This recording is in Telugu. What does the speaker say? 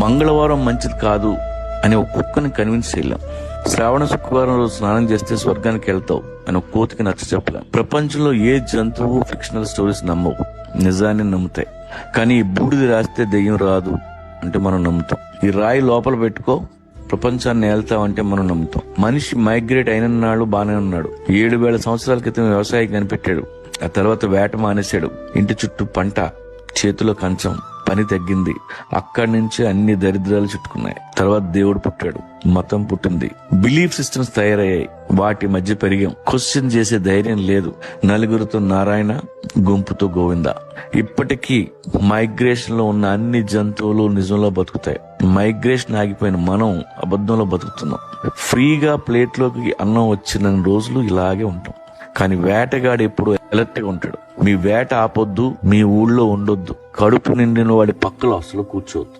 మంగళవారం మంచిది కాదు అని ఒక కుక్కని కన్విన్స్ చేయలేం. శ్రావణ శుక్రవారం రోజు స్నానం చేస్తే స్వర్గానికి వెళ్తావు అని ఒక కోతికి నచ్చ చెప్పలేం. ప్రపంచంలో ఏ జంతువు ఫిక్షనల్ స్టోరీస్ నమ్మవు, నిజాన్ని నమ్ముతాయి. కానీ ఈ బూడిది రాస్తే దెయ్యం రాదు అంటే మనం నమ్ముతాం. ఈ రాయి లోపల పెట్టుకో ప్రపంచాన్ని వెళ్తామంటే మనం నమ్ముతాం. మనిషి మైగ్రేట్ అయిన నాడు బానే ఉన్నాడు. 7,000 సంవత్సరాల క్రితం వ్యవసాయం కనిపెట్టాడు. ఆ తర్వాత వేట మానేశాడు. ఇంటి చుట్టూ పంట, చేతిలో కంచం, పని తగ్గింది. అక్కడి నుంచి అన్ని దరిద్రాలు చుట్టుకున్నాయి. తర్వాత దేవుడు పుట్టాడు, మతం పుట్టింది, బిలీఫ్ సిస్టమ్స్ తయారయ్యాయి. వాటి మధ్య పెరిగాం. క్వశ్చన్ చేసే ధైర్యం లేదు. నలుగురితో నారాయణ, గుంపుతో గోవింద. ఇప్పటికీ మైగ్రేషన్ లో ఉన్న అన్ని జంతువులు నిజంలో బతుకుతాయి. మైగ్రేషన్ ఆగిపోయిన మనం అబద్ధంలో బతుకుతున్నాం. ఫ్రీగా ప్లేట్లోకి అన్నం వచ్చిన రోజులు ఇలాగే ఉంటాం. కానీ వేటగాడు ఎప్పుడు అలర్ట్ గా ఉంటాడు. మీ వేట ఆపొద్దు, మీ ఊళ్ళో ఉండొద్దు, కడుపు నిండిన వాడి పక్కలో అసలు కూర్చోవద్దు.